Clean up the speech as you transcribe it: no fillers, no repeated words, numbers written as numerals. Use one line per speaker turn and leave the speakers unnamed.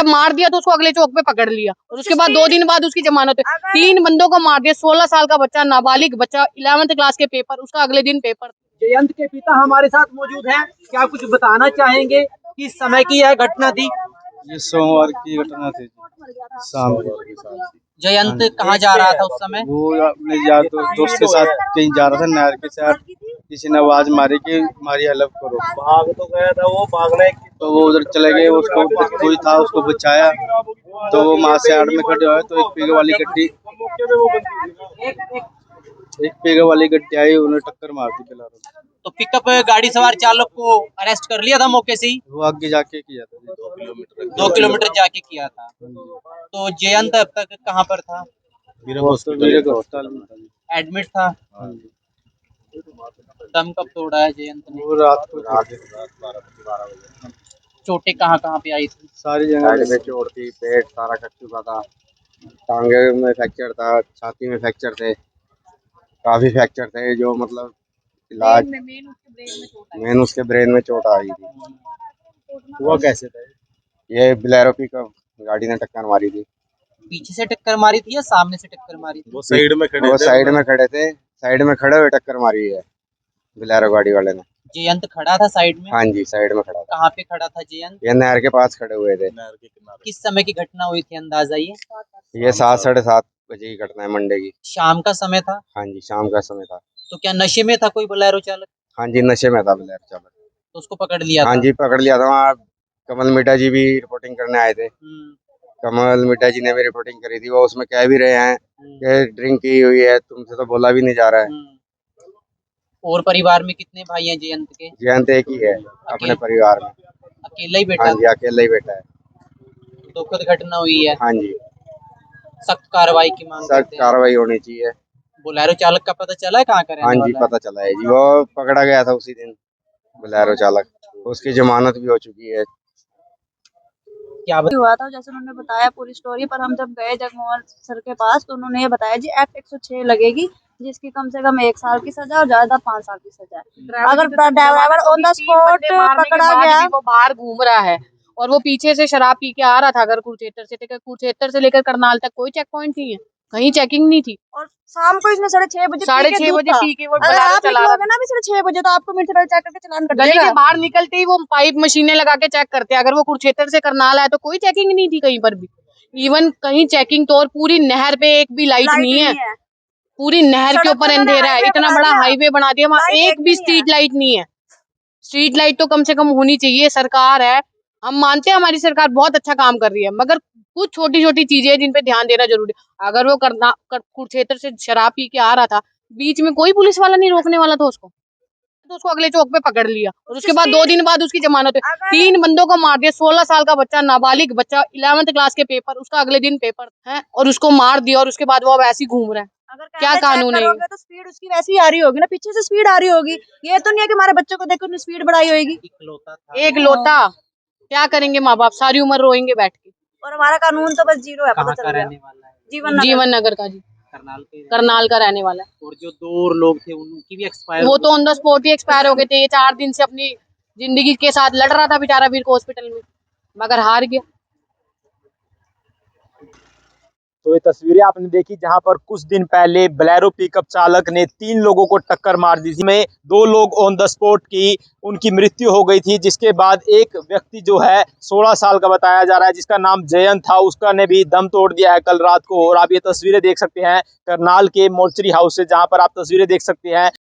मार दिया तो उसको अगले चौक पे पकड़ लिया और उसके बाद 2 दिन बाद उसकी जमानत हुई। 3 बंदों को मार दिया, 16 साल का बच्चा, नाबालिग बच्चा, 11th क्लास के पेपर, उसका अगले दिन पेपर।
जयंत के पिता हमारे साथ मौजूद हैं, क्या कुछ बताना चाहेंगे? किस समय की यह घटना थी?
ये सोमवार की घटना थी, शाम को।
जयंत कहाँ जा रहा था उस समय?
वो अपने यार दोस्त के साथ कहीं जा रहा था नहर के साथ, किसी ने आवाज मारी कि मारी हेल्प करो।
भाग तो गया था वो, भागने
तो वो उधर चले गए, उसको कोई था उसको बचाया, तो वो वहां से आड़ में खड़े हुए तो एक पेगे वाली गड्डी आई, उन्हें टक्कर मार दी बिलारो।
तो पिकअप गाड़ी सवार चालक को अरेस्ट कर लिया था मौके से ही?
वो आगे जाके किया था,
2 किलोमीटर जाके किया था। तो जयंत अब तक कहाँ पर था?
अस्पताल में
एडमिट था। दम कब तोड़ा है जयंत ने?
वो रात को
चोटें कहाँ कहाँ पे आई थी?
सारी जगह
में चोट थी, पेट सारा कट चुका था, टांगे में फ्रैक्चर था, छाती में फ्रैक्चर थे, काफी फ्रैक्चर थे, जो मतलब इलाज मेन उसके ब्रेन में चोट आ गई थी।
हुआ कैसे था?
ये बोलेरो पिकअप गाड़ी ने टक्कर मारी थी।
पीछे से टक्कर मारी थी या सामने से टक्कर मारी थी?
वो साइड में खड़े थे,
साइड में खड़े हुए टक्कर मारी है बोलेरो गाड़ी वाले ने।
जयंत खड़ा था साइड में?
हाँ जी, साइड में खड़ा था।
कहाँ पे खड़ा था जयंत?
ये नहर के पास खड़े हुए थे।
नहर के किनारे।
किस समय की घटना हुई थी अंदाजा
ये 7 साढ़े 7 बजे की घटना है, मंडे की।
शाम का समय था?
हाँ जी, शाम का समय था।
तो क्या नशे में था कोई बोलेरो चालक?
हाँ जी, नशे में था बोलेरो चालक।
तो उसको पकड़ लिया
हाँ
था?
जी, पकड़ लिया था। वहाँ कमल मीठा जी भी रिपोर्टिंग करने आए थे। कमल मीठा जी ने भी रिपोर्टिंग करी थी। वो उसमें कह भी रहे हैं कि ड्रिंक की हुई है, तुमसे तो बोला भी नहीं जा रहा है।
और परिवार में कितने भाई हैं जयंत के?
जयंत एक ही है अपने परिवार में,
अकेला ही बेटा?
हाँ जी, अकेला ही बेटा है।
दुखद घटना हुई है।
हाँ जी,
सख्त कार्रवाई की मांग
सख्त
करते हैं।
कार्रवाई होनी चाहिए।
बोलेरो चालक का पता चला है कहाँ का रहने
हाँ जी,
वाला है?
पता चला है जी, वो पकड़ा गया था उसी दिन बोलेरो चालक, उसकी जमानत भी हो चुकी है।
क्या
हुआ था जैसे उन्होंने बताया पूरी स्टोरी, पर हम जब गए जगमोहन सर के पास तो उन्होंने ये बताया जी एक्ट 106 लगेगी, जिसकी कम से कम 1 साल की सजा और ज्यादा 5 साल की सजा है। अगर ड्राइवर ऑन द स्पॉट पकड़ा गया,
वो बाहर घूम रहा है और वो पीछे से शराब पी के आ रहा था, अगर कुरुक्षेत्र से लेकर करनाल तक कोई चेक पॉइंट नहीं है, कहीं चेकिंग नहीं थी।
और शाम को इसमें 6:30 बजे
पी के वो
अगर आप निकलोगे ना भी 6:30 बजे तो आपको मीटर चेक करके चलान कर
गली
देगा।
के बाहर निकलते ही वो पाइप मशीनें लगा के चेक करते हैं। अगर वो कुरुक्षेत्र से करनाल आए तो कोई चेकिंग नहीं थी कहीं पर भी, इवन कहीं चेकिंग तो। और पूरी नहर पे एक भी लाइट नहीं है, पूरी नहर के ऊपर अंधेरा है। इतना बड़ा हाईवे बना दिया, वहाँ एक भी स्ट्रीट लाइट नहीं है। स्ट्रीट लाइट तो कम से कम होनी चाहिए। सरकार है, हम मानते हैं हमारी सरकार बहुत अच्छा काम कर रही है, मगर कुछ छोटी छोटी चीजें जिन पे ध्यान देना जरूरी है। अगर वो कुरुक्षेत्र से शराब पी के आ रहा था, बीच में कोई पुलिस वाला नहीं रोकने वाला था उसको, तो उसको अगले चौक पे पकड़ लिया और उसके बाद 2 दिन बाद उसकी जमानत हुई। 3 बंदों को मार दिया, 16 साल का बच्चा, नाबालिग बच्चा, 11th क्लास के पेपर, उसका अगले दिन पेपर है और उसको मार दिया और उसके बाद वो अब ऐसे ही घूम रहा है। क्या कानून है?
तो स्पीड उसकी वैसी आ रही होगी ना, पीछे से स्पीड आ रही होगी। ये तो नहीं है कि हमारे बच्चों को देखकर उन्हें स्पीड बढ़ाई होगी।
एक लोटा क्या करेंगे माँ बाप, सारी उम्र रोएंगे बैठ के।
और हमारा कानून तो बस जीरो है, पता चल रहा है।
जीवन नगर का जी, करनाल का रहने वाला है।
और जो 2 लोग थे उनकी भी एक्सपायर,
वो तो on the spot he expire हो गए थे। ये 4 दिन से अपनी जिंदगी के साथ लड़ रहा था बेचारा वीर को हॉस्पिटल में, मगर हार गया।
तो ये तस्वीरें आपने देखी जहां पर कुछ दिन पहले बोलेरो पिकअप चालक ने 3 लोगों को टक्कर मार दी थी, में 2 लोग ऑन द स्पॉट की उनकी मृत्यु हो गई थी, जिसके बाद एक व्यक्ति जो है 16 साल का बताया जा रहा है, जिसका नाम जयंत था, उसका ने भी दम तोड़ दिया है कल रात को। और आप ये तस्वीरें देख सकते हैं करनाल के मोर्चरी हाउस से, जहां पर आप तस्वीरें देख सकते हैं।